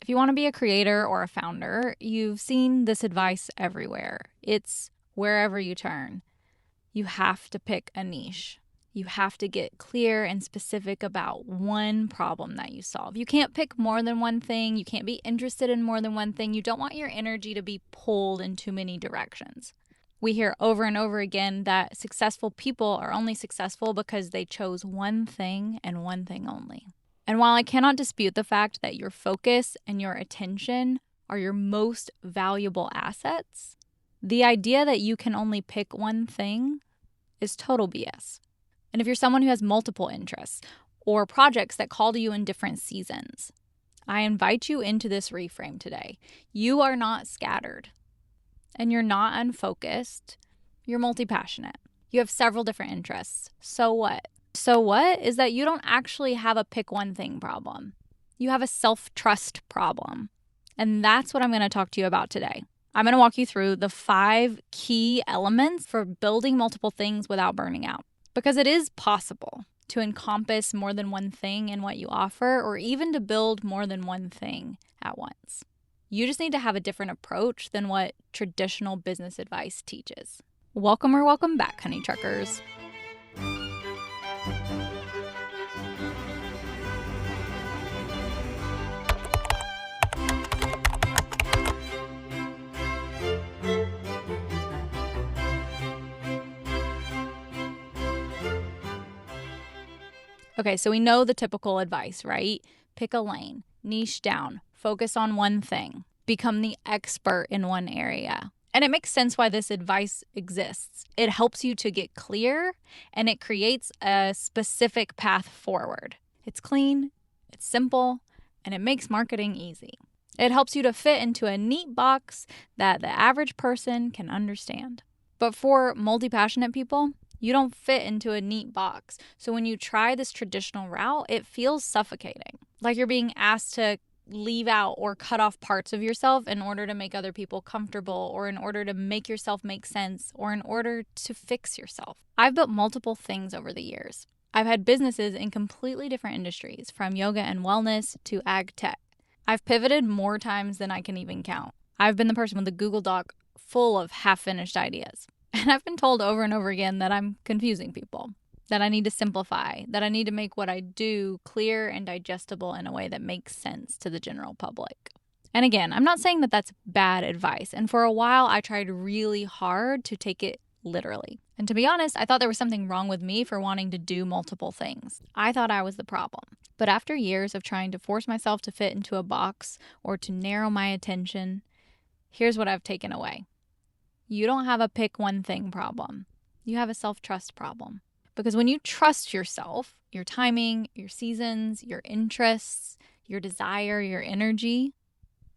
If you want to be a creator or a founder, you've seen this advice everywhere. It's wherever you turn. You have to pick a niche. You have to get clear and specific about one problem that you solve. You can't pick more than one thing. You can't be interested in more than one thing. You don't want your energy to be pulled in too many directions. We hear over and over again that successful people are only successful because they chose one thing and one thing only. And while I cannot dispute the fact that your focus and your attention are your most valuable assets, the idea that you can only pick one thing is total BS. And if you're someone who has multiple interests or projects that call to you in different seasons, I invite you into this reframe today. You are not scattered and you're not unfocused. You're multi-passionate. You have several different interests. So what? So what is that you don't actually have a pick one thing problem. You have a self-trust problem. And that's what I'm going to talk to you about today. I'm going to walk you through the 5 key elements for building multiple things without burning out. Because it is possible to encompass more than one thing in what you offer, or even to build more than one thing at once. You just need to have a different approach than what traditional business advice teaches. Welcome back, honey truckers. Okay, so we know the typical advice, right? Pick a lane, niche down, focus on one thing, become the expert in one area. And it makes sense why this advice exists. It helps you to get clear and it creates a specific path forward. It's clean, it's simple, and it makes marketing easy. It helps you to fit into a neat box that the average person can understand. But for multi-passionate people, you don't fit into a neat box. So when you try this traditional route, it feels suffocating. Like you're being asked to leave out or cut off parts of yourself in order to make other people comfortable, or in order to make yourself make sense, or in order to fix yourself. I've built multiple things over the years. I've had businesses in completely different industries, from yoga and wellness to ag tech. I've pivoted more times than I can even count. I've been the person with a Google Doc full of half-finished ideas. And I've been told over and over again that I'm confusing people, that I need to simplify, that I need to make what I do clear and digestible in a way that makes sense to the general public. And again, I'm not saying that that's bad advice. And for a while, I tried really hard to take it literally. And to be honest, I thought there was something wrong with me for wanting to do multiple things. I thought I was the problem. But after years of trying to force myself to fit into a box or to narrow my attention, here's what I've taken away. You don't have a pick one thing problem. You have a self-trust problem. Because when you trust yourself, your timing, your seasons, your interests, your desire, your energy,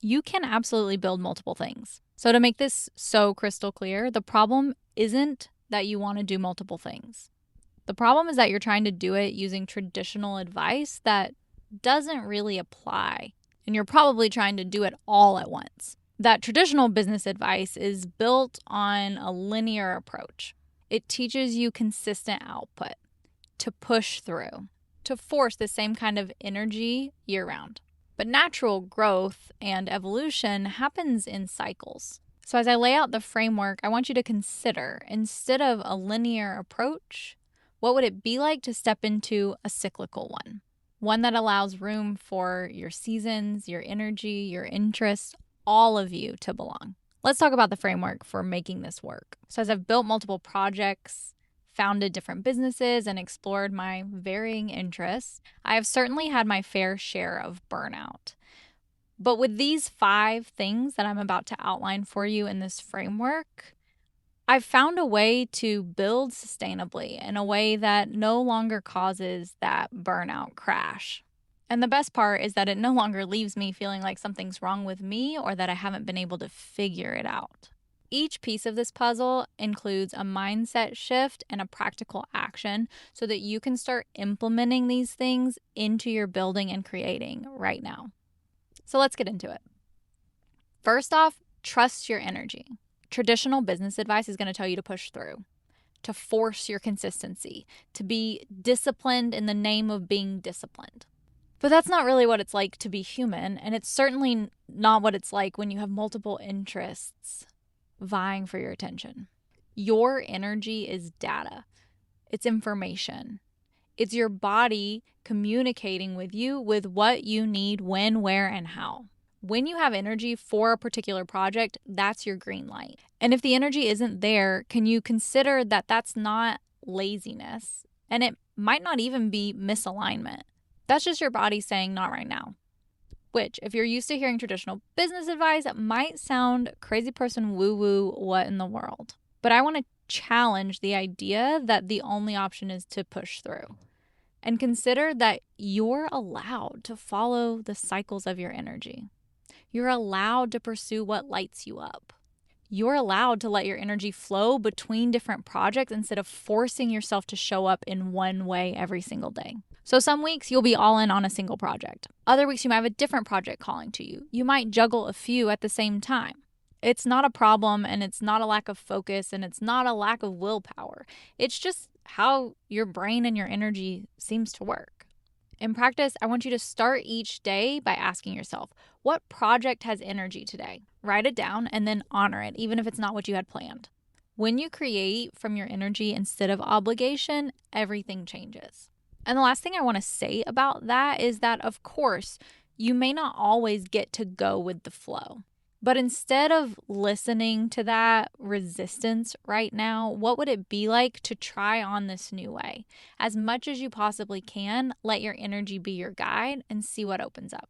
you can absolutely build multiple things. So to make this so crystal clear, the problem isn't that you want to do multiple things. The problem is that you're trying to do it using traditional advice that doesn't really apply. And you're probably trying to do it all at once. That traditional business advice is built on a linear approach. It teaches you consistent output, to push through, to force the same kind of energy year-round. But natural growth and evolution happens in cycles. So as I lay out the framework, I want you to consider, instead of a linear approach, what would it be like to step into a cyclical one? One that allows room for your seasons, your energy, your interests, all of you to belong. Let's talk about the framework for making this work. So as I've built multiple projects, founded different businesses, and explored my varying interests, I have certainly had my fair share of burnout. But with these 5 things that I'm about to outline for you in this framework, I've found a way to build sustainably in a way that no longer causes that burnout crash. And the best part is that it no longer leaves me feeling like something's wrong with me or that I haven't been able to figure it out. Each piece of this puzzle includes a mindset shift and a practical action so that you can start implementing these things into your building and creating right now. So let's get into it. First off, trust your energy. Traditional business advice is going to tell you to push through, to force your consistency, to be disciplined in the name of being disciplined. But that's not really what it's like to be human, and it's certainly not what it's like when you have multiple interests vying for your attention. Your energy is data, it's information. It's your body communicating with you with what you need, when, where, and how. When you have energy for a particular project, that's your green light. And if the energy isn't there, can you consider that that's not laziness? And it might not even be misalignment. That's just your body saying, not right now. Which, if you're used to hearing traditional business advice, it might sound crazy person woo-woo, what in the world? But I want to challenge the idea that the only option is to push through. And consider that you're allowed to follow the cycles of your energy. You're allowed to pursue what lights you up. You're allowed to let your energy flow between different projects instead of forcing yourself to show up in one way every single day. So some weeks you'll be all in on a single project. Other weeks you might have a different project calling to you. You might juggle a few at the same time. It's not a problem, and it's not a lack of focus, and it's not a lack of willpower. It's just how your brain and your energy seems to work. In practice, I want you to start each day by asking yourself, what project has energy today? Write it down and then honor it, even if it's not what you had planned. When you create from your energy instead of obligation, everything changes. And the last thing I want to say about that is that, of course, you may not always get to go with the flow. But instead of listening to that resistance right now, what would it be like to try on this new way? As much as you possibly can, let your energy be your guide and see what opens up.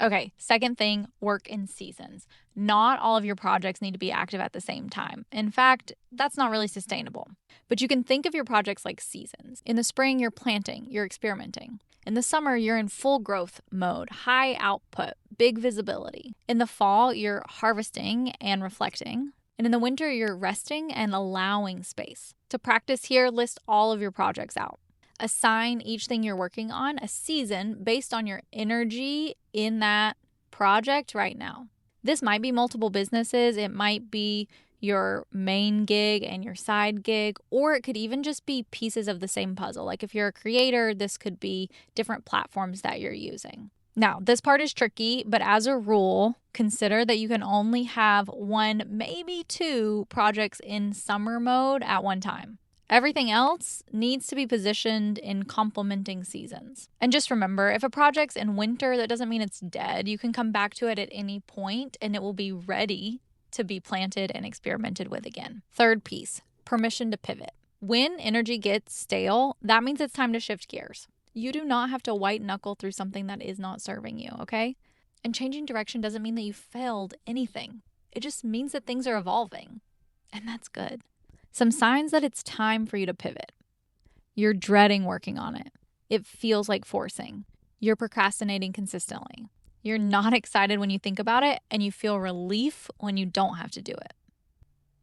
Okay, second thing, work in seasons. Not all of your projects need to be active at the same time. In fact, that's not really sustainable. But you can think of your projects like seasons. In the spring, you're planting, you're experimenting. In the summer, you're in full growth mode, high output, big visibility. In the fall, you're harvesting and reflecting. And in the winter, you're resting and allowing space. To practice here, list all of your projects out. Assign each thing you're working on a season based on your energy in that project right now. This might be multiple businesses. It might be your main gig and your side gig, or it could even just be pieces of the same puzzle. Like if you're a creator, this could be different platforms that you're using. Now, this part is tricky, but as a rule, consider that you can only have one, maybe two projects in summer mode at one time. Everything else needs to be positioned in complementing seasons. And just remember, if a project's in winter, that doesn't mean it's dead. You can come back to it at any point and it will be ready to be planted and experimented with again. Third piece, permission to pivot. When energy gets stale, that means it's time to shift gears. You do not have to white knuckle through something that is not serving you, okay? And changing direction doesn't mean that you failed anything. It just means that things are evolving. And that's good. Some signs that it's time for you to pivot. You're dreading working on it. It feels like forcing. You're procrastinating consistently. You're not excited when you think about it, and you feel relief when you don't have to do it.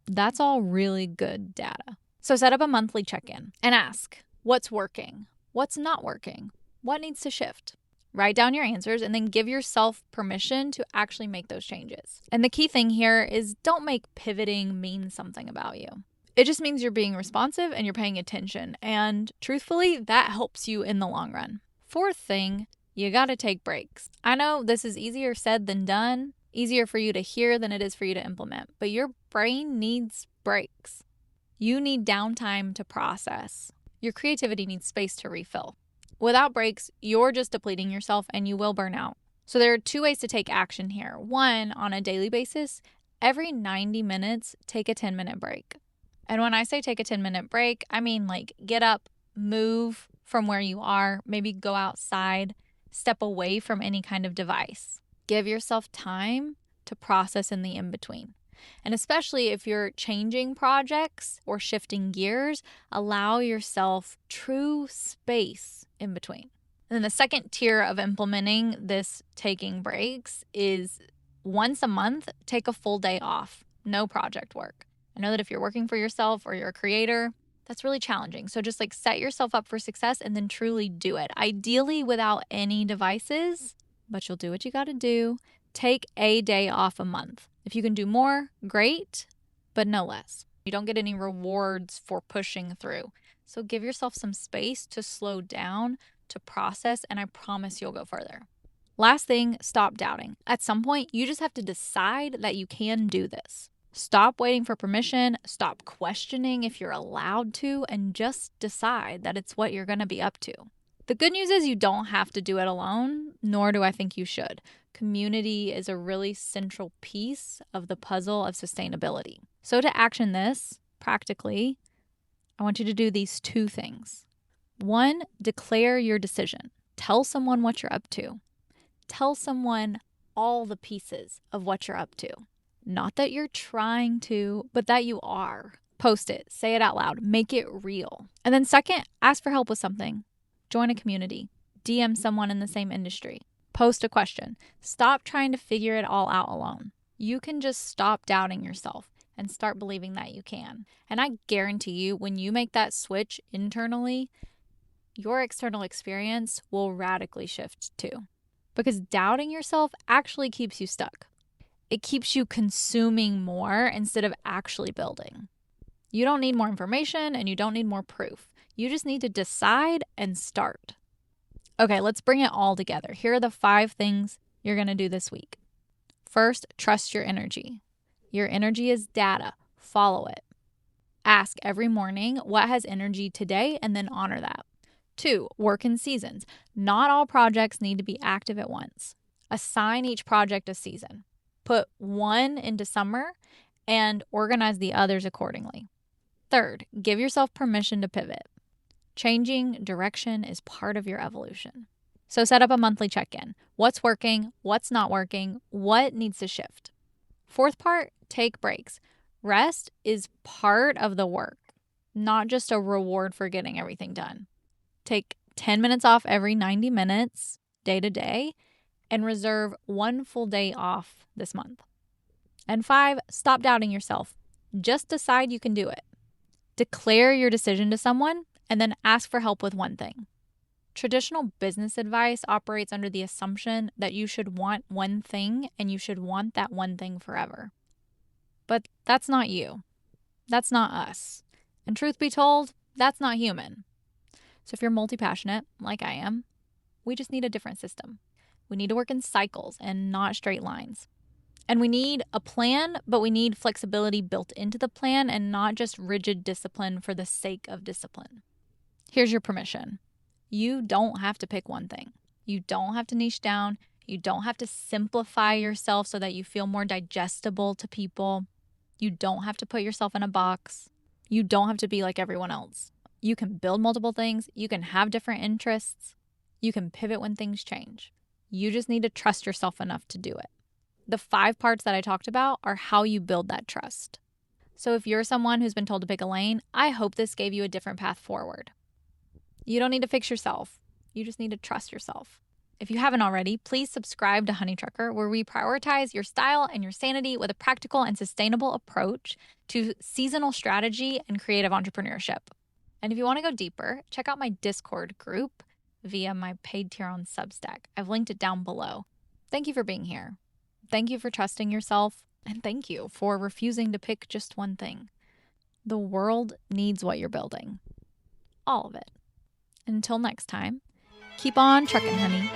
That's all really good data. So set up a monthly check-in and ask, what's working? What's not working? What needs to shift? Write down your answers and then give yourself permission to actually make those changes. And the key thing here is don't make pivoting mean something about you. It just means you're being responsive and you're paying attention. And truthfully, that helps you in the long run. Fourth thing, you got to take breaks. I know this is easier said than done, easier for you to hear than it is for you to implement, but your brain needs breaks. You need downtime to process. Your creativity needs space to refill. Without breaks, you're just depleting yourself and you will burn out. So there are two ways to take action here. One, on a daily basis, every 90 minutes, take a 10-minute break. And when I say take a 10-minute break, I mean like get up, move from where you are, maybe go outside, step away from any kind of device. Give yourself time to process in the in-between. And especially if you're changing projects or shifting gears, allow yourself true space in between. And then the second tier of implementing this taking breaks is once a month, take a full day off, no project work. I know that if you're working for yourself or you're a creator, that's really challenging. So just like set yourself up for success and then truly do it. Ideally without any devices, but you'll do what you got to do. Take a day off a month. If you can do more, great, but no less. You don't get any rewards for pushing through. So give yourself some space to slow down, to process, and I promise you'll go further. Last thing, stop doubting. At some point, you just have to decide that you can do this. Stop waiting for permission, stop questioning if you're allowed to, and just decide that it's what you're going to be up to. The good news is you don't have to do it alone, nor do I think you should. Community is a really central piece of the puzzle of sustainability. So to action this, practically, I want you to do these 2 things. 1, declare your decision. Tell someone what you're up to. Tell someone all the pieces of what you're up to. Not that you're trying to, but that you are. Post it, say it out loud, make it real. And then 2nd, ask for help with something. Join a community. DM someone in the same industry. Post a question. Stop trying to figure it all out alone. You can just stop doubting yourself and start believing that you can. And I guarantee you, when you make that switch internally, your external experience will radically shift too. Because doubting yourself actually keeps you stuck. It keeps you consuming more instead of actually building. You don't need more information and you don't need more proof. You just need to decide and start. Okay, let's bring it all together. Here are the 5 things you're going to do this week. First, trust your energy. Your energy is data. Follow it. Ask every morning, what has energy today, and then honor that. 2, work in seasons. Not all projects need to be active at once. Assign each project a season. Put one into summer and organize the others accordingly. 3rd, give yourself permission to pivot. Changing direction is part of your evolution. So set up a monthly check-in. What's working? What's not working? What needs to shift? 4th part, take breaks. Rest is part of the work, not just a reward for getting everything done. Take 10 minutes off every 90 minutes, day to day, and reserve 1 full day off this month. And 5, stop doubting yourself. Just decide you can do it. Declare your decision to someone and then ask for help with 1 thing. Traditional business advice operates under the assumption that you should want 1 thing and you should want that 1 thing forever. But that's not you. That's not us. And truth be told, that's not human. So if you're multi-passionate, like I am, we just need a different system. We need to work in cycles and not straight lines. And we need a plan, but we need flexibility built into the plan and not just rigid discipline for the sake of discipline. Here's your permission. You don't have to pick 1 thing. You don't have to niche down. You don't have to simplify yourself so that you feel more digestible to people. You don't have to put yourself in a box. You don't have to be like everyone else. You can build multiple things. You can have different interests. You can pivot when things change. You just need to trust yourself enough to do it. The 5 parts that I talked about are how you build that trust. So if you're someone who's been told to pick a lane, I hope this gave you a different path forward. You don't need to fix yourself. You just need to trust yourself. If you haven't already, please subscribe to Honey Trucker, where we prioritize your style and your sanity with a practical and sustainable approach to seasonal strategy and creative entrepreneurship. And if you want to go deeper, check out my Discord group via my paid tier on Substack. I've linked it down below. Thank you for being here. Thank you for trusting yourself. And thank you for refusing to pick just 1 thing. The world needs what you're building. All of it. Until next time, keep on trucking, honey.